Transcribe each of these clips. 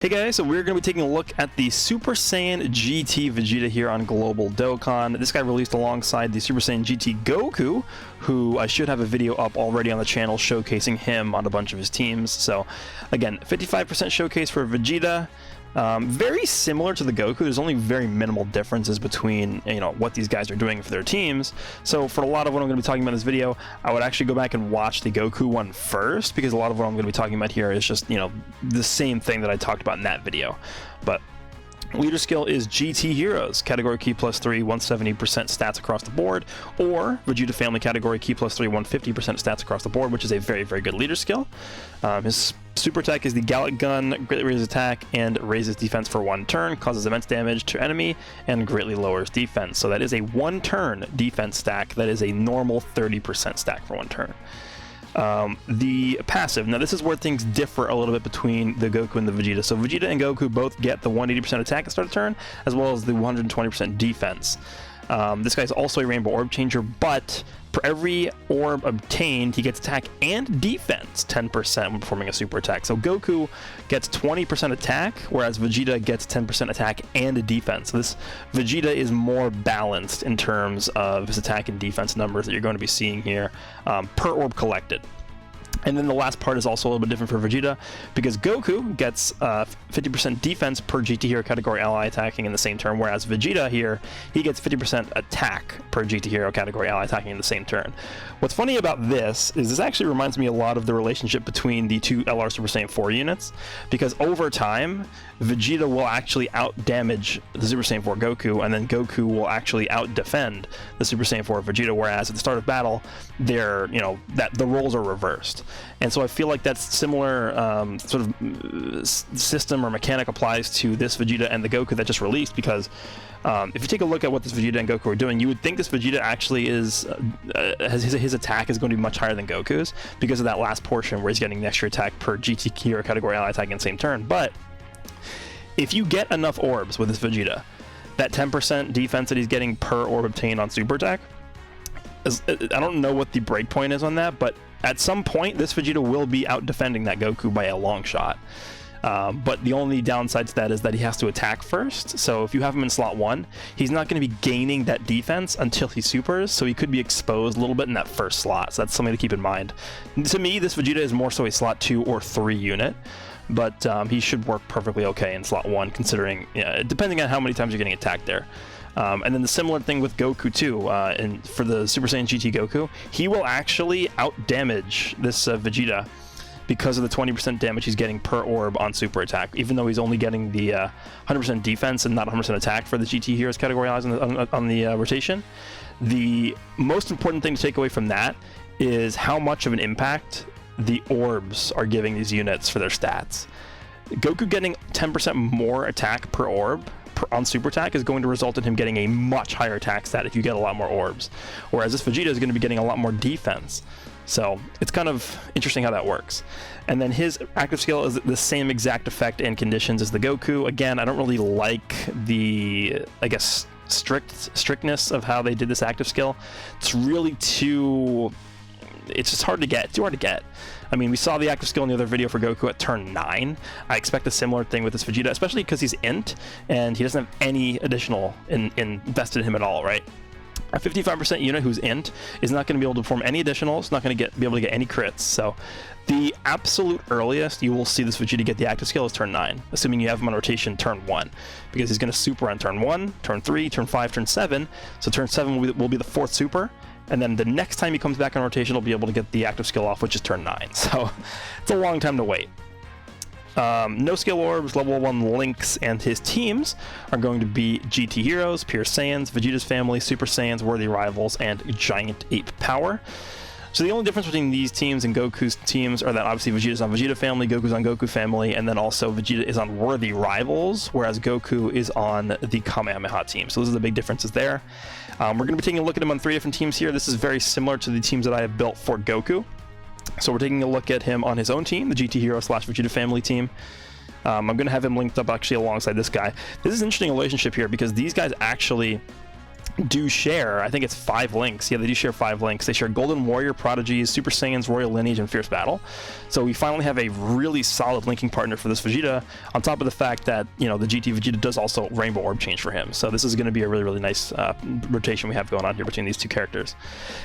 Hey guys, so we're going to be taking a look at the Super Saiyan GT Vegeta here on Global Dokkan. This guy released alongside the Super Saiyan GT Goku, who I should have a video up already on the channel showcasing him on a bunch of his teams. So again, 55% showcase for Vegeta. Very similar to the Goku. There's only very minimal differences between, what these guys are doing for their teams. So for a lot of what I'm going to be talking about in this video, I would actually go back and watch the Goku one first, because a lot of what I'm going to be talking about here is just, the same thing that I talked about in that video. But leader skill is GT Heroes, category key +3, 170% stats across the board, or Vegeta family category key +3, 150% stats across the board, which is a very, very good leader skill. His super attack is the Gallic Gun, greatly raises attack and raises defense for 1 turn, causes immense damage to enemy, and greatly lowers defense. So that is a 1-turn defense stack. That is a normal 30% stack for 1 turn. The passive, now this is where things differ a little bit between the Goku and the Vegeta. So Vegeta and Goku both get the 180% attack at start of turn, as well as the 120% defense. This guy's also a Rainbow Orb Changer, but for every orb obtained, he gets attack and defense 10% when performing a super attack. So Goku gets 20% attack, whereas Vegeta gets 10% attack and defense. So this Vegeta is more balanced in terms of his attack and defense numbers that you're going to be seeing here per orb collected. And then the last part is also a little bit different for Vegeta, because Goku gets 50% defense per GT Hero category ally attacking in the same turn, whereas Vegeta here, he gets 50% attack per GT Hero category ally attacking in the same turn. What's funny about this is this actually reminds me a lot of the relationship between the two LR Super Saiyan 4 units, because over time, Vegeta will actually out-damage the Super Saiyan 4 Goku, and then Goku will actually out-defend the Super Saiyan 4 Vegeta, whereas at the start of battle, they're, that the roles are reversed. And so I feel like that similar sort of system or mechanic applies to this Vegeta and the Goku that just released, because if you take a look at what this Vegeta and Goku are doing, you would think this Vegeta actually is his attack is going to be much higher than Goku's, because of that last portion where he's getting the extra attack per GT Hero category ally attacking in the same turn. But if you get enough orbs with this Vegeta, that 10% defense that he's getting per orb obtained on super attack, I don't know what the breakpoint is on that, but at some point this Vegeta will be out defending that Goku by a long shot. But the only downside to that is that he has to attack first. So if you have him in slot 1, he's not going to be gaining that defense until he supers, so he could be exposed a little bit in that first slot. So that's something to keep in mind. To me, this Vegeta is more so a slot 2 or 3 unit, but he should work perfectly okay in slot 1, considering, depending on how many times you're getting attacked there. And then the similar thing with Goku too, and for the Super Saiyan GT Goku, he will actually out-damage this Vegeta because of the 20% damage he's getting per orb on super attack, even though he's only getting the 100% defense and not 100% attack for the GT Heroes category allies on the rotation. The most important thing to take away from that is how much of an impact the orbs are giving these units for their stats. Goku getting 10% more attack per orb on super attack is going to result in him getting a much higher attack stat if you get a lot more orbs, whereas this Vegeta is going to be getting a lot more defense. So it's kind of interesting how that works. And then his active skill is the same exact effect and conditions as the Goku. Again, I don't really like the, I guess, strictness of how they did this active skill. It's really it's just hard to get. It's too hard to get. I mean, we saw the active skill in the other video for Goku at turn 9. I expect a similar thing with this Vegeta, especially because he's int, and he doesn't have any additional invested in him at all, right? A 55% unit who's int is not going to be able to perform any additional. It's not going to be able to get any crits. So the absolute earliest you will see this Vegeta get the active skill is turn 9, assuming you have him on rotation turn 1, because he's going to super on turn 1, turn 3, turn 5, turn 7. So turn 7 will be the 4th super. And then the next time he comes back on rotation, he'll be able to get the active skill off, which is turn 9. So it's a long time to wait. No skill orbs, level 1 Lynx and his teams are going to be GT Heroes, Pure Saiyans, Vegeta's family, Super Saiyans, Worthy Rivals, and Giant Ape Power. So the only difference between these teams and Goku's teams are that obviously Vegeta's on Vegeta family, Goku's on Goku family, and then also Vegeta is on Worthy Rivals, whereas Goku is on the Kamehameha team. So those are the big differences there. We're going to be taking a look at him on 3 different teams here. This is very similar to the teams that I have built for Goku. So we're taking a look at him on his own team, the GT Hero / Vegeta family team. I'm going to have him linked up actually alongside this guy. This is an interesting relationship here, because these guys actually do share, I think it's 5 links. Yeah, they do share 5 links. They share Golden Warrior, Prodigies, Super Saiyans, Royal Lineage, and Fierce Battle. So we finally have a really solid linking partner for this Vegeta, on top of the fact that, you know, the GT Vegeta does also Rainbow Orb change for him. So this is going to be a really, really nice rotation we have going on here between these two characters.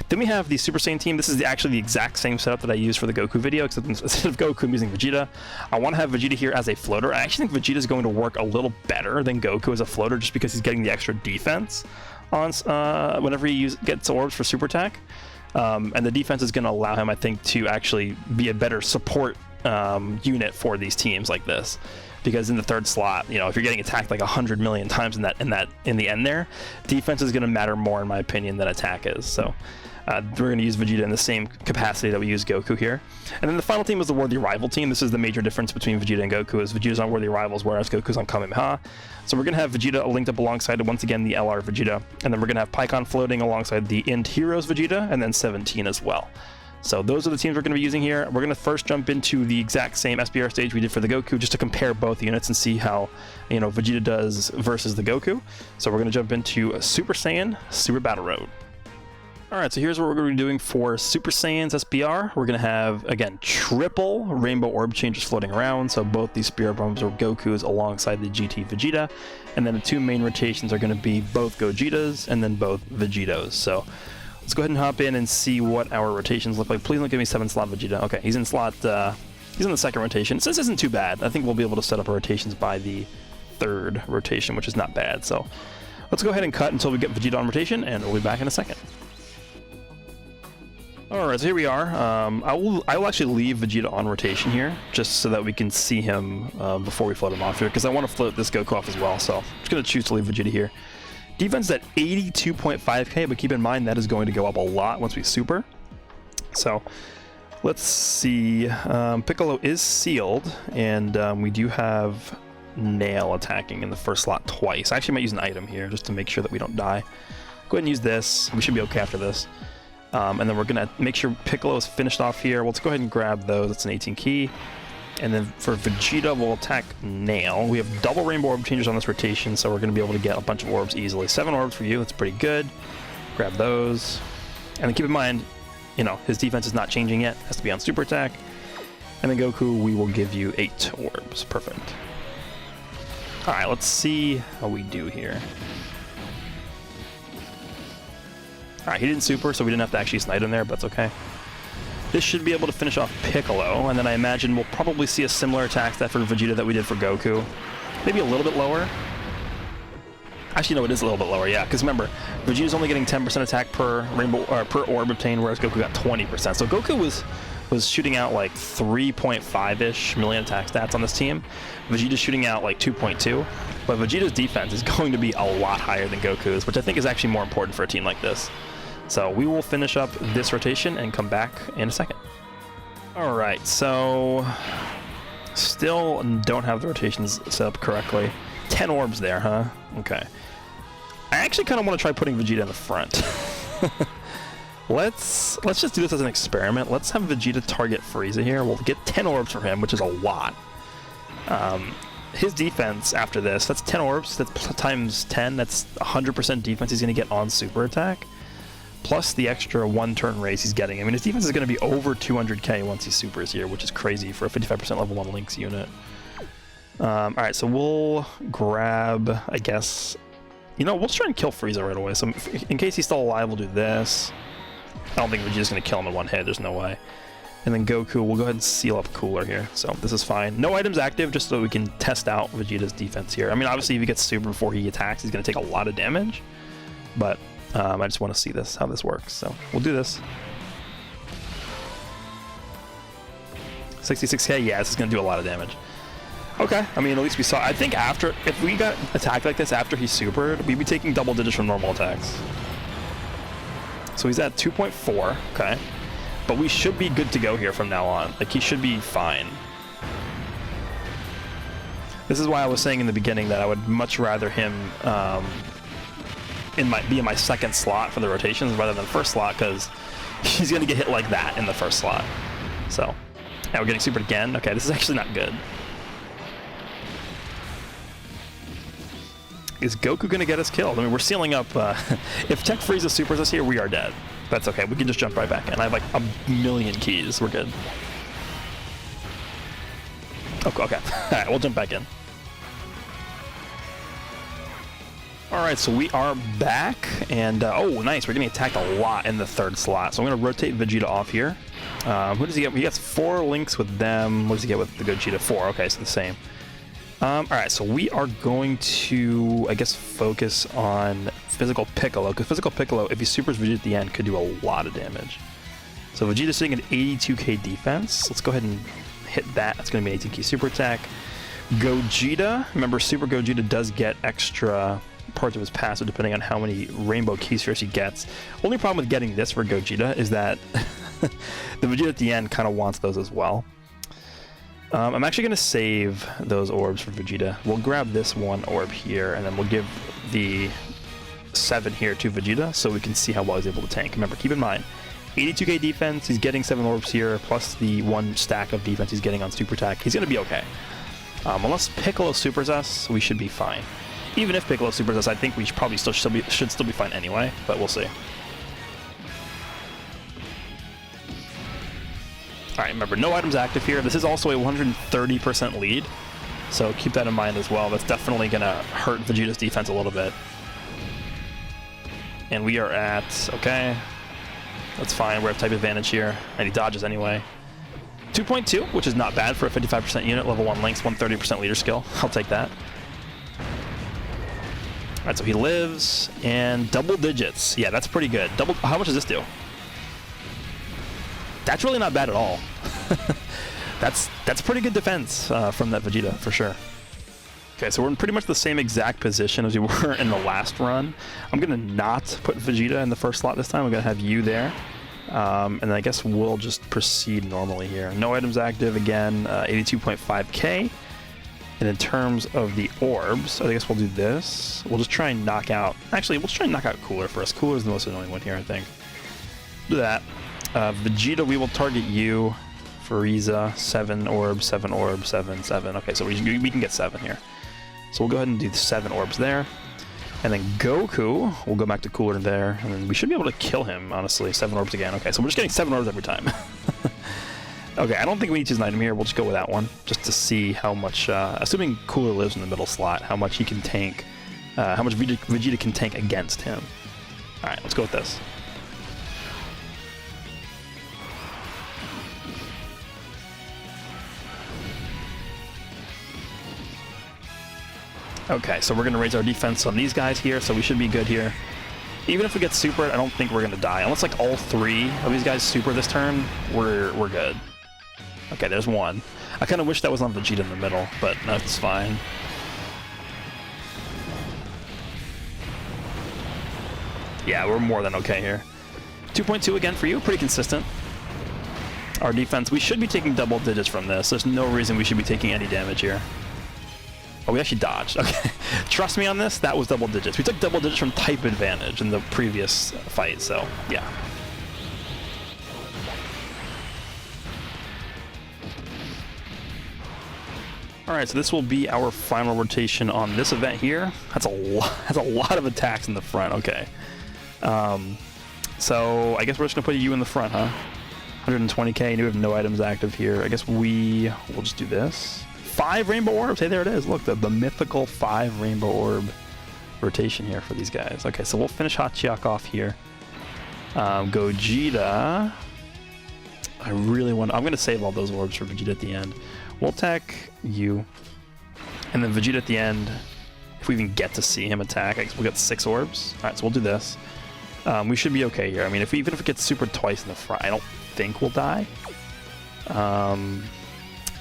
Then we have the Super Saiyan team. This is actually the exact same setup that I used for the Goku video, except instead of Goku, I'm using Vegeta. I want to have Vegeta here as a floater. I actually think Vegeta is going to work a little better than Goku as a floater, just because he's getting the extra defense on whenever he gets orbs for super attack, and the defense is going to allow him, I think, to actually be a better support unit for these teams like this. Because in the third slot, you know, if you're getting attacked like 100 million times in the end there, defense is going to matter more, in my opinion, than attack is. So we're going to use Vegeta in the same capacity that we use Goku here. And then the final team is the Worthy Rival team. This is the major difference between Vegeta and Goku, is Vegeta's on Worthy Rivals, whereas Goku's on Kamehameha. So we're going to have Vegeta linked up alongside, once again, the LR Vegeta. And then we're going to have Pikkon floating alongside the End Heroes Vegeta, and then 17 as well. So those are the teams we're going to be using here. We're going to first jump into the exact same SBR stage we did for the Goku, just to compare both units and see how, you know, Vegeta does versus the Goku. So we're going to jump into Super Saiyan Super Battle Road. Alright, so here's what we're going to be doing for Super Saiyans SBR. We're going to have, again, triple Rainbow Orb changes floating around, so both these Spirit Bombs or Gokus alongside the GT Vegeta. And then the 2 main rotations are going to be both Gogetas and then both Vegetos. So let's go ahead and hop in and see what our rotations look like. Please don't give me 7-slot Vegeta. Okay, he's in slot, he's in the 2nd rotation. So this isn't too bad. I think we'll be able to set up our rotations by the 3rd rotation, which is not bad. So let's go ahead and cut until we get Vegeta on rotation, and we'll be back in a second. Alright, so here we are. I will actually leave Vegeta on rotation here, just so that we can see him before we float him off here, because I want to float this Goku off as well, so I'm just going to choose to leave Vegeta here. Defense at 82.5k, but keep in mind that is going to go up a lot once we super. So, let's see. Piccolo is sealed, and we do have Nail attacking in the 1st slot twice. I actually might use an item here, just to make sure that we don't die. Go ahead and use this. We should be okay after this. And then we're going to make sure Piccolo is finished off here. Let's go ahead and grab those. That's an 18 key. And then for Vegeta, we'll attack Nail. We have double Rainbow Orb changes on this rotation, so we're going to be able to get a bunch of orbs easily. 7 orbs for you. That's pretty good. Grab those. And then keep in mind, you know, his defense is not changing yet. Has to be on super attack. And then Goku, we will give you 8 orbs. Perfect. Alright, let's see how we do here. Alright, he didn't super, so we didn't have to actually snipe him there, but that's okay. This should be able to finish off Piccolo, and then I imagine we'll probably see a similar attack stat for Vegeta that we did for Goku. Maybe a little bit lower. Actually, no, it is a little bit lower, yeah, because remember, Vegeta's only getting 10% attack per rainbow or per orb obtained, whereas Goku got 20%. So Goku was shooting out like 3.5-ish million attack stats on this team. Vegeta's shooting out like 2.2, but Vegeta's defense is going to be a lot higher than Goku's, which I think is actually more important for a team like this. So we will finish up this rotation and come back in a second. Alright, so still don't have the rotations set up correctly. 10 orbs there, huh? Okay. I actually kind of want to try putting Vegeta in the front. Let's just do this as an experiment. Let's have Vegeta target Frieza here. We'll get 10 orbs for him, which is a lot. His defense after this, that's 10 orbs. That's times 10. That's 100% defense he's going to get on super attack. Plus the extra 1-turn raise he's getting. I mean, his defense is going to be over 200k once he supers here, which is crazy for a 55% level 1 Lynx unit. Alright, so we'll grab, I guess... You know, we'll try and kill Frieza right away. So in case he's still alive, we'll do this. I don't think Vegeta's going to kill him in one hit. There's no way. And then Goku, we'll go ahead and seal up Cooler here. So this is fine. No items active, just so we can test out Vegeta's defense here. I mean, obviously, if he gets super before he attacks, he's going to take a lot of damage. But I just want to see this, how this works. So we'll do this. 66k, yeah, this is going to do a lot of damage. Okay, I mean, at least we saw. I think after, if we got attacked like this after he supered, we'd be taking double digits from normal attacks. So he's at 2.4, okay. But we should be good to go here from now on. Like, he should be fine. This is why I was saying in the beginning that I would much rather him be in my 2nd slot for the rotations rather than 1st slot, because he's going to get hit like that in the 1st slot. So, now we're getting supered again. Okay, this is actually not good. is Goku going to get us killed? I mean, we're sealing up. If Tech Frieza supers us here, we are dead. That's okay. We can just jump right back in. I have like a million keys. We're good. Okay. All right, we'll jump back in. All right, so we are back, and oh, nice. We're getting attacked a lot in the third slot. So I'm going to rotate Vegeta off here. What does he get? He gets 4 links with them. What does he get with the Gogeta? 4. Okay, so the same. All right, so we are going to, I guess, focus on Physical Piccolo, because Physical Piccolo, if he supers Vegeta at the end, could do a lot of damage. So Vegeta's sitting at 82k defense. Let's go ahead and hit that. That's going to be an 18k super attack. Gogeta, remember, Super Gogeta does get extra parts of his passive depending on how many rainbow key spheres he gets. Only problem with getting this for Gogeta is that the Vegeta at the end kind of wants those as well. I'm actually going to save those orbs for Vegeta. We'll grab this 1 orb here, and then we'll give the 7 here to Vegeta so we can see how well he's able to tank. Remember, keep in mind, 82k defense, he's getting 7 orbs here, plus the 1 stack of defense he's getting on super attack. He's going to be okay. Unless Piccolo supers us, we should be fine. Even if Piccolo supers us, I think we probably should still be fine anyway, but we'll see. Alright, remember, no items active here. This is also a 130% lead, so keep that in mind as well. That's definitely going to hurt Vegeta's defense a little bit. And we are at, okay, that's fine. We're at type advantage here, and he dodges anyway. 2.2, which is not bad for a 55% unit, level 1 links, 130% leader skill. I'll take that. Alright, so he lives, and double digits. Yeah, that's pretty good. How much does this do? That's really not bad at all. That's pretty good defense from that Vegeta, for sure. Okay, so we're in pretty much the same exact position as we were in the last run. I'm going to not put Vegeta in the first slot this time. I'm going to have you there. And then I guess we'll just proceed normally here. No items active again, 82.5k. And in terms of the orbs, I guess we'll do this. We'll just try and knock out... Actually, we'll try and knock out Cooler first. Cooler is the most annoying one here, I think. Do that. Vegeta, we will target you. Frieza, 7 orbs, 7 orbs, 7, 7. Okay, so we can get 7 here. So we'll go ahead and do the 7 orbs there. And then Goku, we'll go back to Cooler there. And then we should be able to kill him, honestly. 7 orbs again. Okay, so we're just getting 7 orbs every time. Okay, I don't think we need to use an item here. We'll just go with that one, just to see how much, assuming Cooler lives in the middle slot, how much he can tank, how much Vegeta can tank against him. Alright, let's go with this. Okay, so we're going to raise our defense on these guys here, so we should be good here. Even if we get supered, I don't think we're going to die. Unless like all 3 of these guys super this turn, we're good. Okay, there's 1. I kind of wish that was on Vegeta in the middle, but that's fine. Yeah, we're more than okay here. 2.2 again for you, pretty consistent. Our defense, we should be taking double digits from this. There's no reason we should be taking any damage here. Oh, we actually dodged. Okay. Trust me on this, that was double digits. We took double digits from type advantage in the previous fight, so yeah. Alright, so this will be our final rotation on this event here. That's a lot of attacks in the front, okay. So I guess we're just gonna put you in the front, huh? 120k, and we have no items active here. I guess we'll just do this. 5 rainbow orbs. Hey, there it is. Look, the mythical 5 rainbow orb rotation here for these guys. Okay, so we'll finish Hachiyak off here. Gogeta. I'm going to save all those orbs for Vegeta at the end. We'll attack you. And then Vegeta at the end, if we even get to see him attack, I guess we'll get 6 orbs. Alright, so we'll do this. We should be okay here. I mean, even if it gets super twice in the front, I don't think we'll die.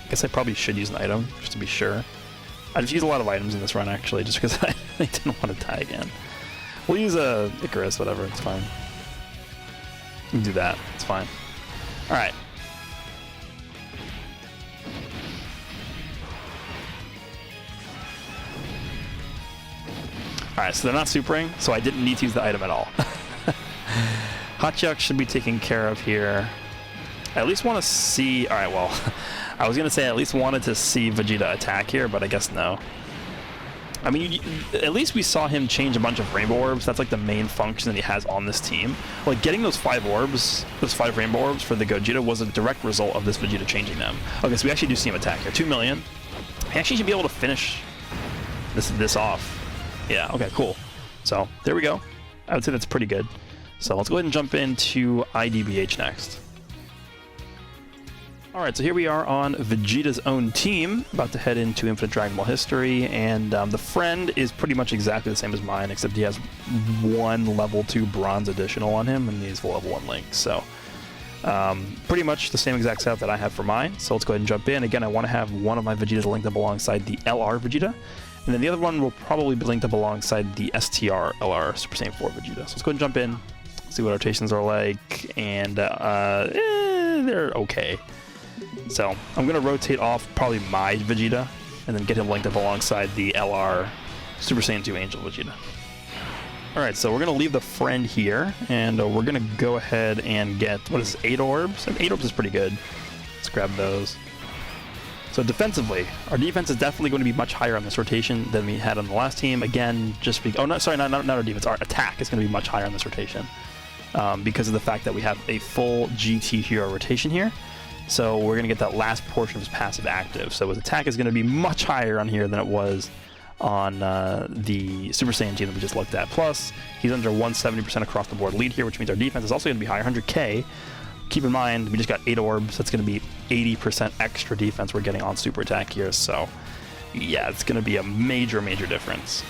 I guess I probably should use an item, just to be sure. I just use a lot of items in this run, actually, just because I didn't want to die again. We'll use a Icarus, whatever, it's fine. We can do that, it's fine. Alright. Alright, so they're not supering, so I didn't need to use the item at all. Hachiyak should be taken care of here. I at least want to see... Alright, well... I was going to say I at least wanted to see Vegeta attack here, but I guess no. I mean, at least we saw him change a bunch of rainbow orbs. That's like the main function that he has on this team. Like getting those 5 orbs, those 5 rainbow orbs for the Gogeta was a direct result of this Vegeta changing them. Okay, so we actually do see him attack here. 2 million. He actually should be able to finish this off. Yeah, okay, cool. So there we go. I would say that's pretty good. So let's go ahead and jump into IDBH next. Alright, so here we are on Vegeta's own team, about to head into Infinite Dragon Ball history, and the friend is pretty much exactly the same as mine, except he has 1 level 2 bronze additional on him, and he's level 1 Link, so pretty much the same exact setup that I have for mine. So let's go ahead and jump in. Again, I want to have one of my Vegetas linked up alongside the LR Vegeta, and then the other one will probably be linked up alongside the STR LR Super Saiyan 4 Vegeta. So let's go ahead and jump in, see what rotations are like, and they're okay. So I'm going to rotate off probably my Vegeta and then get him linked up alongside the LR Super Saiyan 2 Angel Vegeta. Alright, so we're going to leave the friend here, and we're going to go ahead and get, what is it, 8 orbs? And 8 orbs is pretty good. Let's grab those. So defensively, our defense is definitely going to be much higher on this rotation than we had on the last team. Again, just because, oh, no, sorry, not our defense. Our attack is going to be much higher on this rotation because of the fact that we have a full GT hero rotation here. So we're going to get that last portion of his passive active. So his attack is going to be much higher on here than it was on the Super Saiyan team that we just looked at. Plus, he's under 170% across the board lead here, which means our defense is also going to be higher, 100k. Keep in mind, we just got 8 orbs. That's going to be 80% extra defense we're getting on super attack here. So, yeah, it's going to be a major, major difference.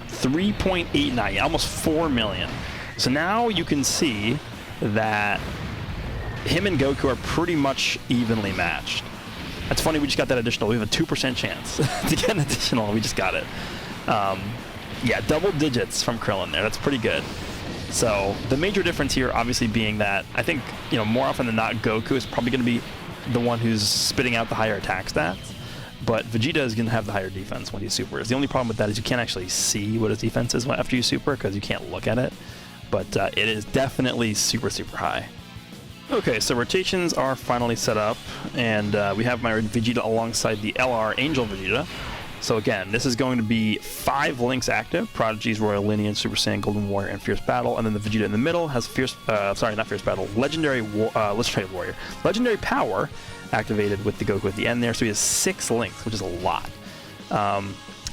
$3.89, almost 4 million. So now you can see that him and Goku are pretty much evenly matched. That's funny, we just got that additional. We have a 2% chance to get an additional. We just got it. Yeah, double digits from Krillin there. That's pretty good. So the major difference here obviously being that I think, you know, more often than not, Goku is probably going to be the one who's spitting out the higher attack stats. But Vegeta is going to have the higher defense when he supers. The only problem with that is you can't actually see what his defense is after you super because you can't look at it. But it is definitely super, super high. Okay, so rotations are finally set up, and we have my Vegeta alongside the LR Angel Vegeta. So again, this is going to be 5 links active: Prodigies, Royal Lineage, Super Saiyan, Golden Warrior, and Fierce Battle. And then the Vegeta in the middle has Legendary Warrior. Legendary Power activated with the Goku at the end there, so he has 6 links, which is a lot.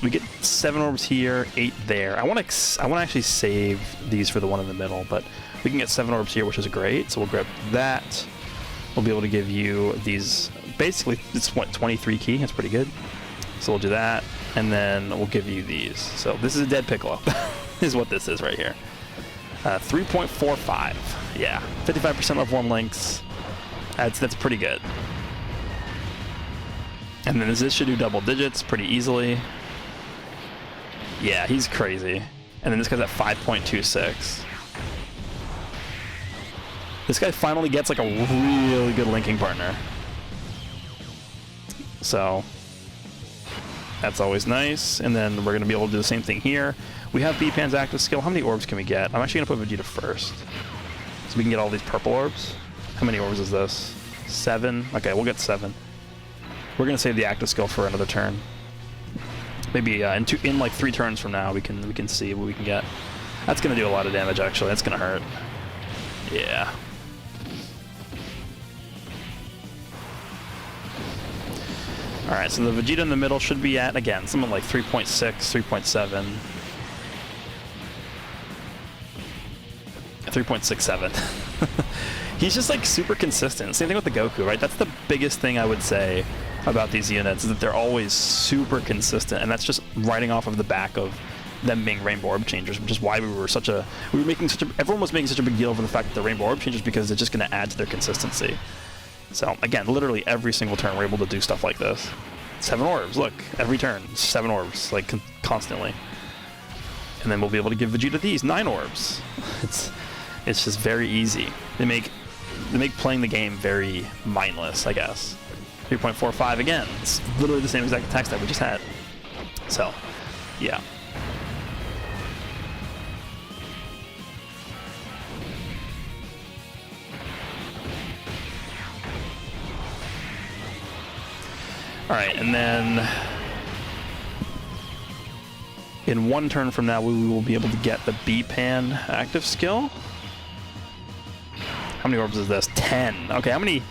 We get 7 orbs here, 8 there. I want to actually save these for the one in the middle, but we can get 7 orbs here, which is great. So we'll grab that. We'll be able to give you these. Basically, it's what, 23 key. That's pretty good. So we'll do that, and then we'll give you these. So this is a dead Piccolo, is what this is right here. 3.45. Yeah, 55% level 1 links. That's pretty good. And then this should do double digits pretty easily. Yeah, he's crazy. And then this guy's at 5.26. This guy finally gets like a really good linking partner. So that's always nice. And then we're going to be able to do the same thing here. We have B-Pan's active skill. How many orbs can we get? I'm actually going to put Vegeta first, so we can get all these purple orbs. How many orbs is this? 7? Okay, we'll get 7. We're going to save the active skill for another turn. Maybe in like 3 turns from now, we can see what we can get. That's going to do a lot of damage, actually. That's going to hurt. Yeah. Alright, so the Vegeta in the middle should be at, again, something like 3.6, 3.7. 3.67. He's just like super consistent. Same thing with the Goku, right? That's the biggest thing I would say about these units, is that they're always super consistent, and that's just riding off of the back of them being Rainbow Orb Changers, which is why everyone was making such a big deal over the fact that they're Rainbow Orb Changers, because it's just going to add to their consistency. So again, literally every single turn we're able to do stuff like this. 7 orbs, look, every turn, 7 orbs, like constantly. And then we'll be able to give Vegeta these 9 orbs. It's just very easy. They make playing the game very mindless, I guess. 3.45 again. It's literally the same exact attack that we just had. So, yeah. Alright, and then in one turn from now, we will be able to get the B-Pan active skill. How many orbs is this? 10. Okay, how many...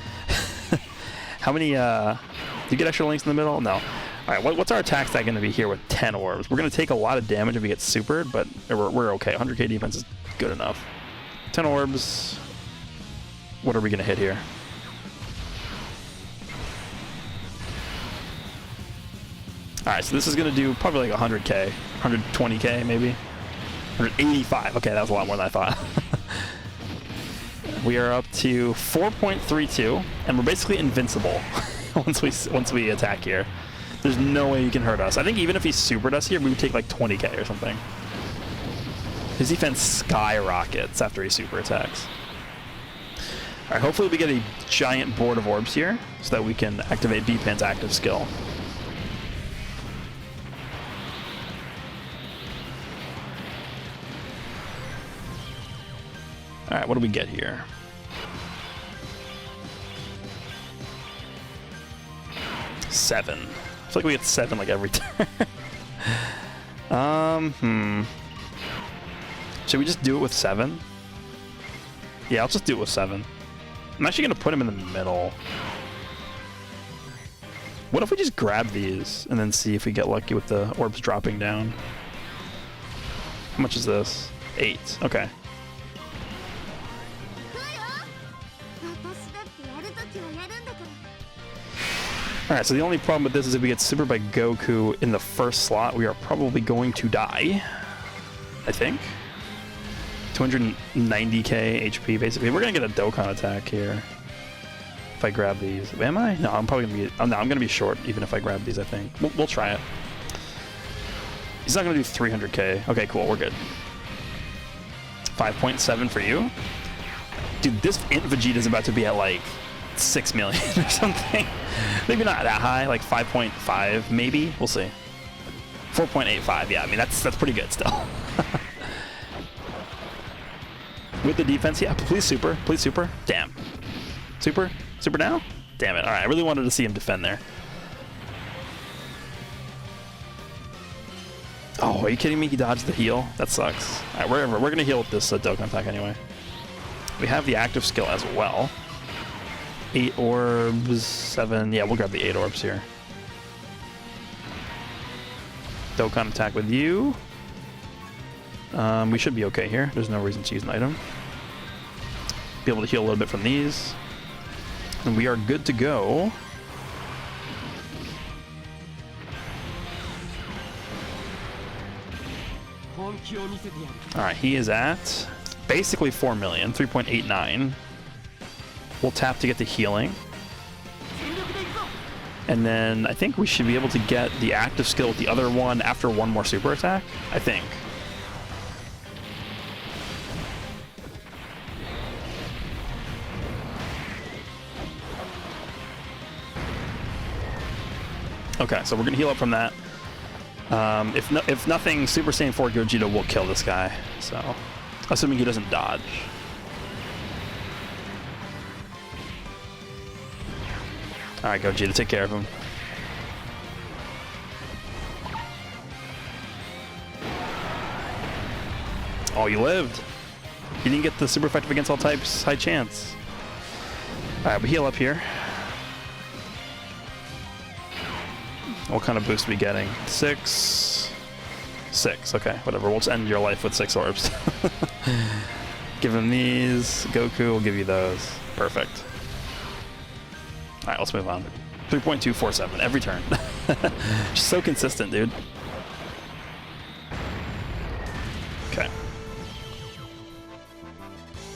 how many, do you get extra links in the middle? No. Alright, what's our attack stat going to be here with 10 orbs? We're going to take a lot of damage if we get supered, but we're okay. 100k defense is good enough. 10 orbs. What are we going to hit here? Alright, so this is going to do probably like 100k. 120k maybe? 185. Okay, that was a lot more than I thought. We are up to 4.32, and we're basically invincible once we attack here. There's no way you can hurt us. I think even if he supered us here, we would take like 20k or something. His defense skyrockets after he super attacks. Alright, hopefully we get a giant board of orbs here so that we can activate B-Pan's active skill. Alright, what do we get here? Seven. I feel like we get 7 like every turn. Should we just do it with 7? Yeah, I'll just do it with 7. I'm actually going to put him in the middle. What if we just grab these and then see if we get lucky with the orbs dropping down? How much is this? 8. Okay. Alright, so the only problem with this is if we get supered by Goku in the first slot, we are probably going to die. I think. 290k HP, basically. We're going to get a Dokkan attack here. If I grab these. Am I? No, I'm probably going to be... Oh, no, I'm going to be short even if I grab these, I think. We'll try it. He's not going to do 300k. Okay, cool. We're good. 5.7 for you. Dude, this Int Vegeta's about to be at, like, 6 million or something. Maybe not that high, like 5.5 maybe. We'll see. 4.85, yeah, I mean that's pretty good still. With the defense, yeah, please super. Damn. Super now? Damn it. Alright, I really wanted to see him defend there. Oh, are you kidding me? He dodged the heal? That sucks. Alright, we're gonna heal with this Dokkan attack anyway. We have the active skill as well. 8 orbs, 7. Yeah, we'll grab the 8 orbs here. Dokkan attack with you. We should be okay here. There's no reason to use an item. Be able to heal a little bit from these. And we are good to go. Alright, he is at basically 4 million, 3.89. We'll tap to get the healing. And then I think we should be able to get the active skill with the other one after one more super attack. I think. Okay, so we're going to heal up from that. If nothing, Super Saiyan 4 Vegeta will kill this guy. So, assuming he doesn't dodge. Alright, Gogeta, take care of him. Oh, you lived. You didn't get the super effective against all types. High chance. Alright, we heal up here. What kind of boost are we getting? 6. 6. Okay, whatever. We'll just end your life with 6 orbs. Give him these. Goku will give you those. Perfect. Alright, let's move on. 3.247 every turn. Just so consistent, dude. Okay.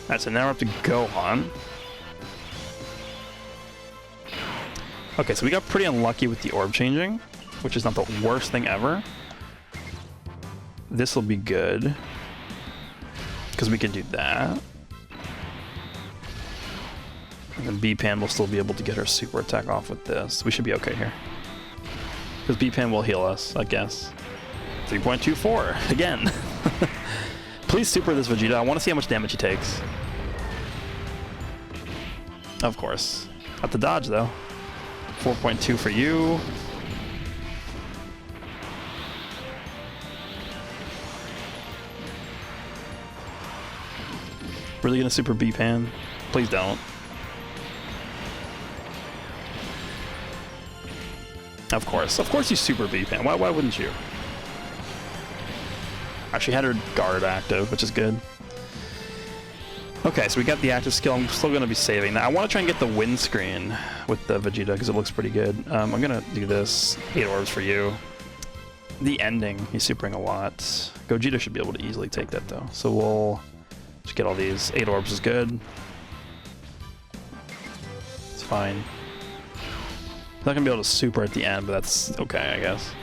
Alright, so now we're up to Gohan. Okay, so we got pretty unlucky with the orb changing, which is not the worst thing ever. This will be good, because we can do that. And then B-Pan will still be able to get her super attack off with this. We should be okay here. Because B-Pan will heal us, I guess. 3.24, again. Please super this Vegeta. I want to see how much damage he takes. Of course. Not the dodge, though. 4.2 for you. Really gonna super B-pan? Please don't. Of course you super B-pan. Why wouldn't you? She had her guard active, which is good. Okay, so we got the active skill. I'm still going to be saving that. I want to try and get the windscreen with the Vegeta because it looks pretty good. I'm going to do this. 8 orbs for you. The ending, he's supering a lot. Gogeta should be able to easily take that though. So we'll just get all these. 8 orbs is good. It's fine. Not going to be able to super at the end, but that's okay, I guess.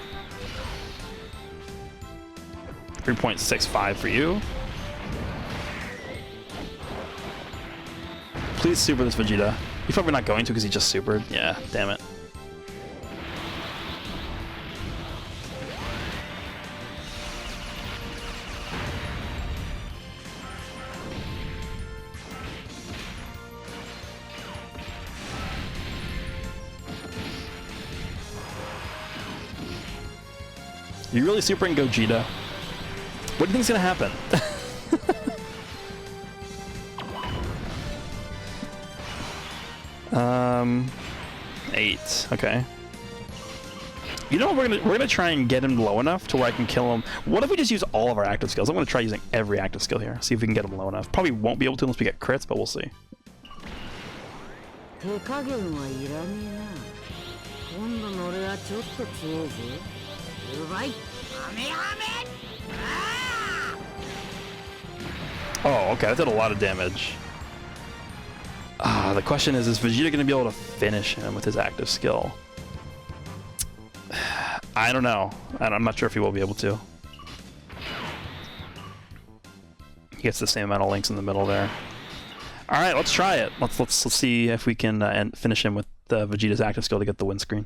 3.65 for you. Please super this Vegeta. He's probably not going to because he just supered. Yeah, damn it. You're really supering Gogeta. What do you think's gonna happen? 8. Okay. You know what, we're gonna try and get him low enough to where I can kill him. What if we just use all of our active skills? I'm gonna try using every active skill here. See if we can get him low enough. Probably won't be able to unless we get crits, but we'll see. Oh, okay, that did a lot of damage. The question is Vegeta going to be able to finish him with his active skill? I don't know. I'm not sure if he will be able to. He gets the same amount of links in the middle there. All right, let's try it. Let's see if we can finish him with Vegeta's active skill to get the windscreen.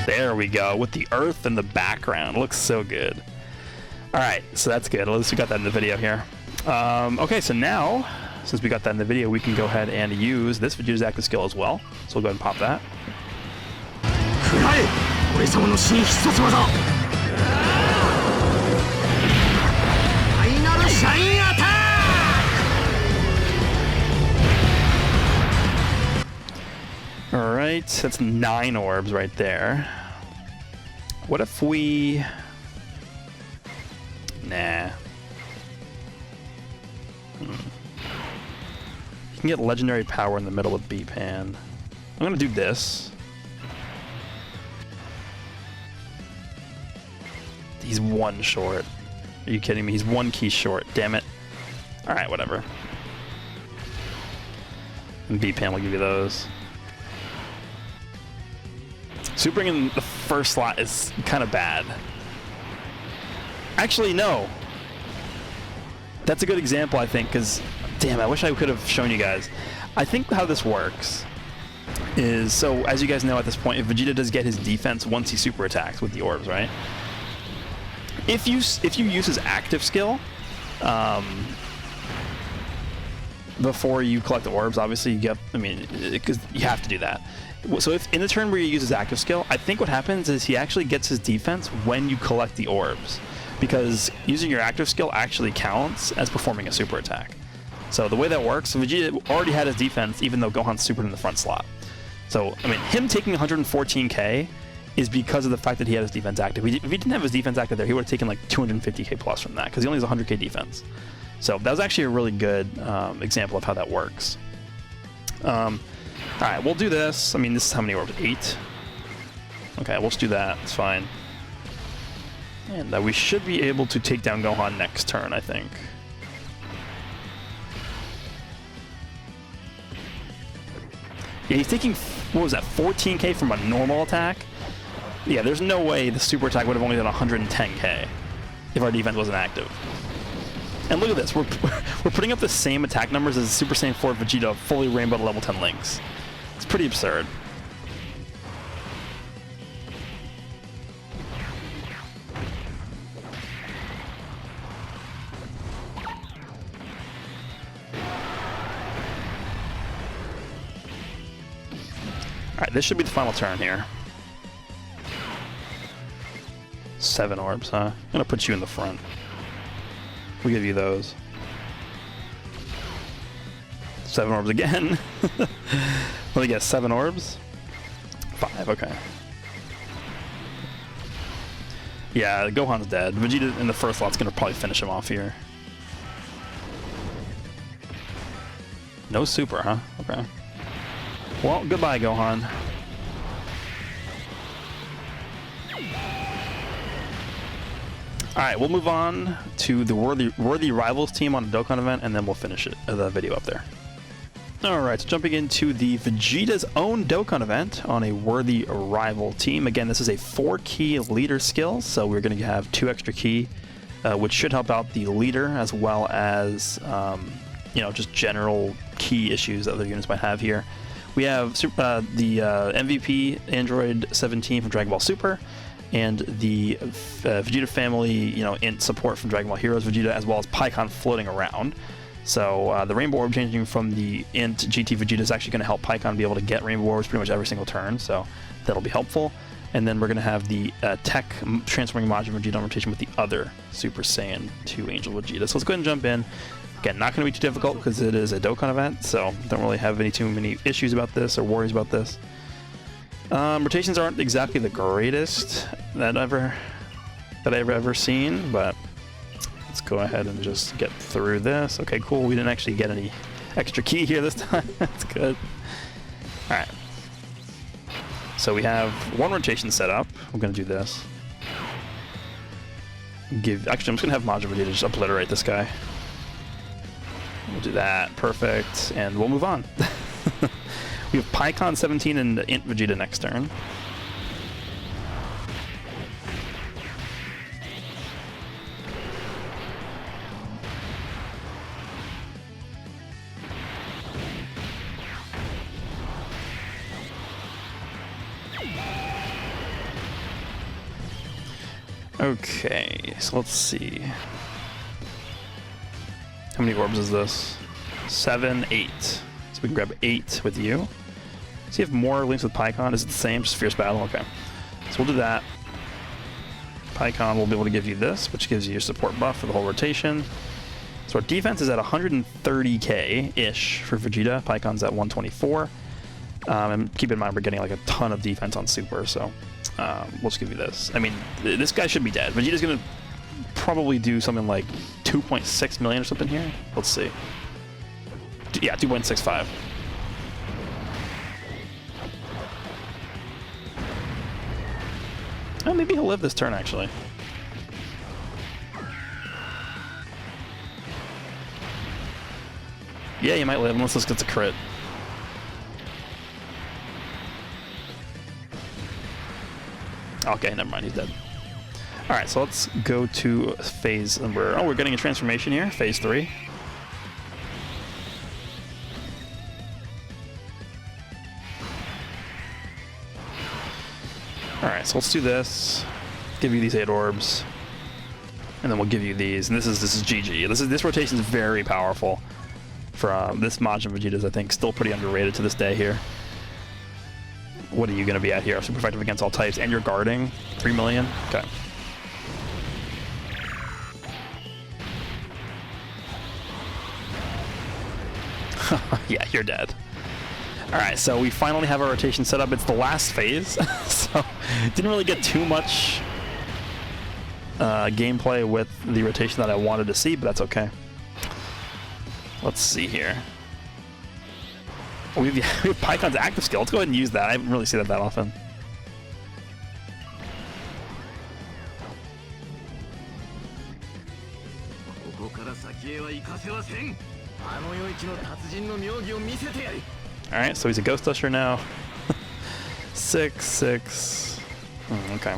There we go, with the earth in the background. Looks so good. Alright, so that's good. At least we got that in the video here. Okay, so now, since we got that in the video, we can go ahead and use this Vegeta's active skill as well. So we'll go ahead and pop that. Alright, that's 9 orbs right there. What if we... Nah. You can get legendary power in the middle of B-Pan. I'm gonna do this. He's 1 short. Are you kidding me? He's 1 key short. Damn it. Alright, whatever. And B-Pan will give you those. Supering in the first slot is kind of bad. Actually, no. That's a good example, I think, because, damn, I wish I could have shown you guys. I think how this works is, so as you guys know at this point, if Vegeta does get his defense once he super attacks with the orbs, right? If you use his active skill, before you collect the orbs, obviously you get, I mean, because you have to do that. So if in the turn where you use his active skill, I think what happens is he actually gets his defense when you collect the orbs, because using your active skill actually counts as performing a super attack. So the way that works, Vegeta already had his defense even though Gohan supered in the front slot. So, I mean, him taking 114k is because of the fact that he had his defense active. If he didn't have his defense active there, he would have taken like 250k plus from that, because he only has 100k defense. So that was actually a really good example of how that works. Alright, we'll do this. I mean, this is how many orbs? 8? Okay, we'll just do that. It's fine. And we should be able to take down Gohan next turn, I think. Yeah, he's taking, what was that, 14k from a normal attack? Yeah, there's no way the super attack would have only done 110k if our defense wasn't active. And look at this, we're putting up the same attack numbers as Super Saiyan 4 Vegeta fully rainbow to level 10 links. It's pretty absurd. this should be the final turn here. 7 orbs, huh? I'm gonna put you in the front. We'll give you those. 7 orbs again. Let me guess, 7 orbs? 5, okay. Yeah, Gohan's dead. Vegeta in the first lot's gonna probably finish him off here. No super, huh? Okay. Well, goodbye, Gohan. Alright, we'll move on to the Worthy Rivals team on the Dokkan event, and then we'll finish it, the video up there. Alright, so jumping into the Vegeta's own Dokkan event on a Worthy Rival team. Again, this is a 4-key leader skill, so we're going to have 2 extra key, which should help out the leader as well as, you know, just general key issues that other units might have here. We have the MVP Android 17 from Dragon Ball Super, and the Vegeta family, you know, int support from Dragon Ball Heroes Vegeta, as well as Pikkon floating around. So the Rainbow Orb changing from the int GT Vegeta is actually going to help Pikkon be able to get Rainbow Orbs pretty much every single turn, so that'll be helpful. And then we're going to have the Tech Transforming Majin Vegeta on rotation with the other Super Saiyan 2 Angel Vegeta. So let's go ahead and jump in. Again, not going to be too difficult because it is a Dokkan event, so don't really have too many issues about this or worries about this. Rotations aren't exactly the greatest that I've ever seen, but let's go ahead and just get through this. Okay, cool. We didn't actually get any extra key here this time. That's good. All right. So we have 1 rotation set up. I'm going to do this. Actually, I'm just going to have Majin Vegeta just obliterate this guy. We'll do that. Perfect. And we'll move on. We have Pikkon 17 and int Vegeta next turn. Okay, so let's see. How many orbs is this? 7, 8. So we can grab 8 with you. So you have more links with Pikkon. Is it the same? Just Fierce Battle? Okay. So we'll do that. Pikkon will be able to give you this, which gives you your support buff for the whole rotation. So our defense is at 130k-ish for Vegeta. Pikkon's at 124. And keep in mind, we're getting like a ton of defense on Super, so we'll just give you this. I mean, this guy should be dead. Vegeta's going to probably do something like 2.6 million or something here. Let's see. Yeah, 2.65. Oh, maybe he'll live this turn, actually. Yeah, he might live, unless this gets a crit. Okay, never mind, he's dead. Alright, so let's go to phase number... Oh, we're getting a transformation here, phase 3. Alright, so let's do this. Give you these 8 orbs. And then we'll give you these. And this is GG. This rotation is very powerful. For this Majin Vegeta is, I think, still pretty underrated to this day here. What are you going to be at here? Super effective against all types. And you're guarding 3 million? Okay. Yeah, you're dead. Alright, so we finally have our rotation set up. It's the last phase, so didn't really get too much gameplay with the rotation that I wanted to see, but that's okay. Let's see here. We have Pikkon's active skill. Let's go ahead and use that. I haven't really seen that often. Alright, so he's a Ghost Usher now. 6, 6. Okay.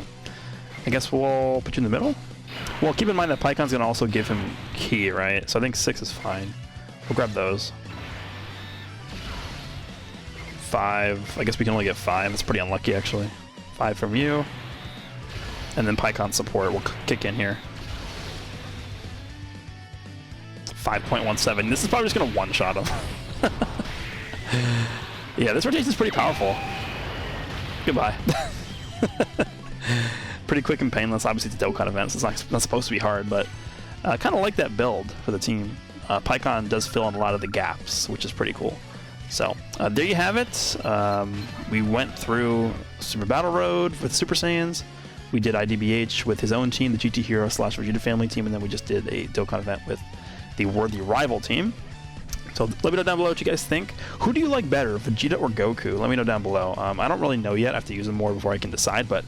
I guess we'll put you in the middle? Well, keep in mind that Pikkon's going to also give him key, right? So I think 6 is fine. We'll grab those. 5. I guess we can only get 5. That's pretty unlucky, actually. 5 from you. And then Pikkon support will kick in here. 5.17. This is probably just going to one-shot him. Yeah, this rotation is pretty powerful. Goodbye. Pretty quick and painless. Obviously, it's a Dokkan event, so it's not supposed to be hard, but I kind of like that build for the team. Pikkon does fill in a lot of the gaps, which is pretty cool. So, there you have it. We went through Super Battle Road with Super Saiyans. We did IDBH with his own team, the GT Hero / Vegeta family team, and then we just did a Dokkan event with the Worthy Rival team. So let me know down below what you guys think. Who do you like better, Vegeta or Goku? Let me know down below. I don't really know yet. I have to use them more before I can decide, but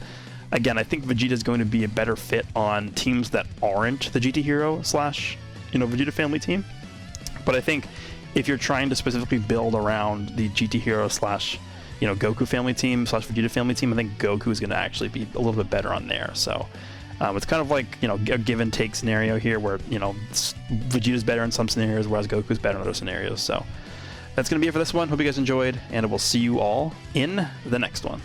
again, I think Vegeta is going to be a better fit on teams that aren't the GT Hero / Vegeta family team. But I think if you're trying to specifically build around the GT Hero / Goku family team / Vegeta family team, I think Goku is going to actually be a little bit better on there. So it's kind of like, a give and take scenario here where, Vegeta's better in some scenarios, whereas Goku's better in other scenarios. So that's going to be it for this one. Hope you guys enjoyed, and we'll see you all in the next one.